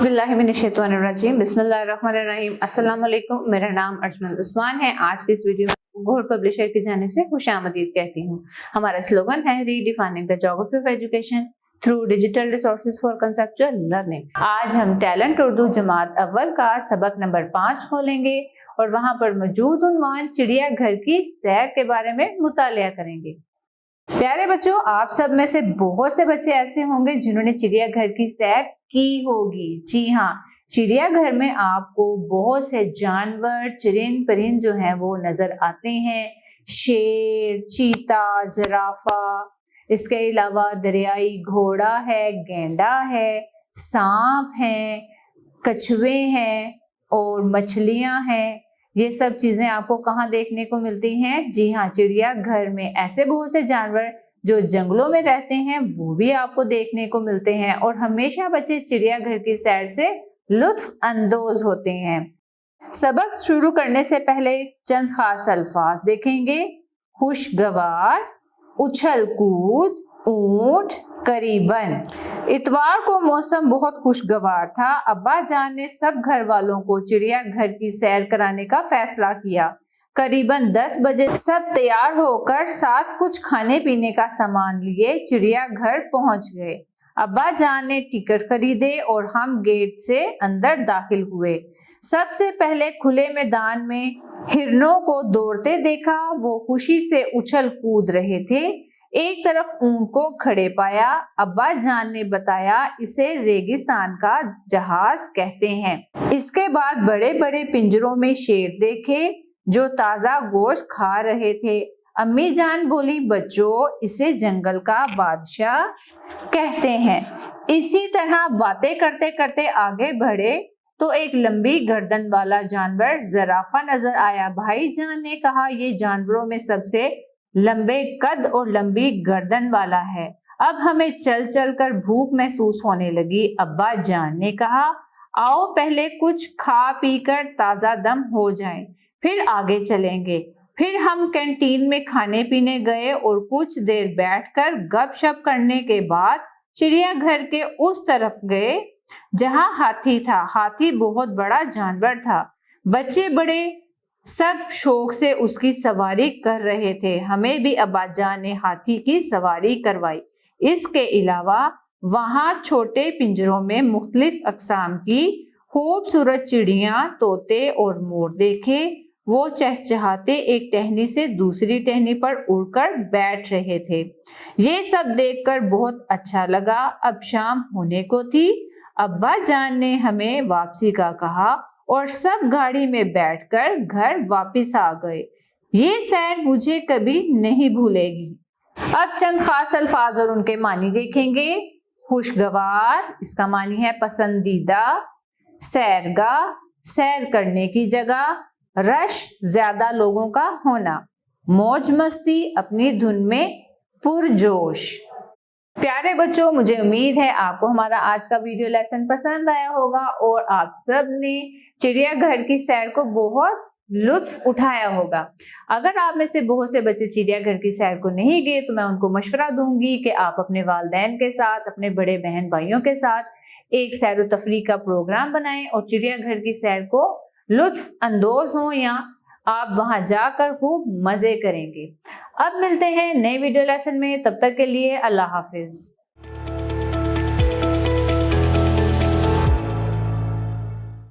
बिस्मिल्लाहिर्रहमानिर्रहीम बिस्मिल्लाहिर्रहमानिर्रहीम अस्सलाम वालेकुम। मेरा नाम अर्जमंद उस्मान है। आज की इस वीडियो में घोड़ पब्लिशर की जानिब से खुशामदीद कहती हूँ। हमारा स्लोगन है redefining the geography of education through digital resources for conceptual learning. आज हम टैलेंट उर्दू जमात अव्वल का सबक नंबर 5 खोलेंगे और वहाँ पर मौजूद उन्वान चिड़ियाघर की सैर के बारे में मुतालिया करेंगे। प्यारे बच्चों, आप सब में से बहुत से बच्चे ऐसे होंगे जिन्होंने चिड़ियाघर की सैर की होगी। जी हाँ, चिड़ियाघर में आपको बहुत से जानवर चरिंद परिंद जो हैं वो नजर आते हैं। शेर, चीता, जिराफा, इसके अलावा दरियाई घोड़ा है, गेंडा है, सांप है, कछुए हैं और मछलियां हैं। ये सब चीजें आपको कहाँ देखने को मिलती हैं? जी हाँ, चिड़ियाघर में। ऐसे बहुत से जानवर जो जंगलों में रहते हैं वो भी आपको देखने को मिलते हैं और हमेशा बच्चे चिड़ियाघर की सैर से लुत्फ अंदोज होते हैं। सबक शुरू करने से पहले चंद खास अल्फाज देखेंगे। खुशगवार, उछल कूद, ऊंट, करीबन। इतवार को मौसम बहुत खुशगवार था। अब्बा जान ने सब घर वालों को चिड़ियाघर की सैर कराने का फैसला किया। करीबन 10 बजे सब तैयार होकर साथ कुछ खाने पीने का सामान लिए चिड़ियाघर पहुंच गए। अब्बा जान ने टिकट खरीदे और हम गेट से अंदर दाखिल हुए। सबसे पहले खुले मैदान में हिरनों को दौड़ते देखा। वो खुशी से उछल कूद रहे थे। एक तरफ ऊंट को खड़े पाया। अब्बा जान ने बताया इसे रेगिस्तान का जहाज कहते हैं। इसके बाद बड़े बड़े पिंजरों में शेर देखे जो ताजा गोश्त खा रहे थे। अम्मी जान बोली, बच्चों इसे जंगल का बादशाह कहते हैं। इसी तरह बातें करते करते आगे बढ़े तो एक लंबी गर्दन वाला जानवर जिराफा नजर आया। भाई जान ने कहा, ये जानवरों में सबसे लंबे कद और लंबी गर्दन वाला है। अब हमें चल चल कर भूख महसूस होने लगी। अब्बा जान ने कहा, आओ पहले कुछ खा पी कर ताजा दम हो जाएं, फिर आगे चलेंगे। फिर हम कैंटीन में खाने पीने गए और कुछ देर बैठकर गपशप करने के बाद चिड़ियाघर के उस तरफ गए जहां हाथी था। हाथी बहुत बड़ा जानवर था। बच्चे बड़े सब शौक से उसकी सवारी कर रहे थे। हमें भी अब्बा जान ने हाथी की सवारी करवाई। इसके अलावा वहां छोटे पिंजरों में मुख्तलिफ अक़साम की खूबसूरत चिड़ियां, तोते और मोर देखे। वो चहचहाते एक टहनी से दूसरी टहनी पर उड़कर बैठ रहे थे। ये सब देखकर बहुत अच्छा लगा। अब शाम होने को थी। अब्बा जान ने हमें वापसी का कहा और सब गाड़ी में बैठकर घर वापस आ गए। ये सैर मुझे कभी नहीं भूलेगी। अब चंद खास अल्फाज और उनके मानी देखेंगे। खुशगवार, इसका मानी है पसंदीदा। सैरगाह, सैर करने की जगह। रश, ज्यादा लोगों का होना। मौज मस्ती, अपनी धुन में पुरजोश। प्यारे बच्चों, मुझे उम्मीद है आपको हमारा आज का वीडियो लेसन पसंद आया होगा और आप सब ने चिड़ियाघर की सैर को बहुत लुत्फ उठाया होगा। अगर आप में से बहुत से बच्चे चिड़ियाघर की सैर को नहीं गए तो मैं उनको मशवरा दूंगी कि आप अपने वालिदैन के साथ, अपने बड़े बहन भाइयों के साथ एक सैर व तफरीह का प्रोग्राम बनाएं और चिड़ियाघर की सैर को लुत्फ अंदोज हों या आप वहां जाकर खूब मजे करेंगे। अब मिलते हैं नए वीडियो लेसन में। तब तक के लिए अल्लाह हाफिज।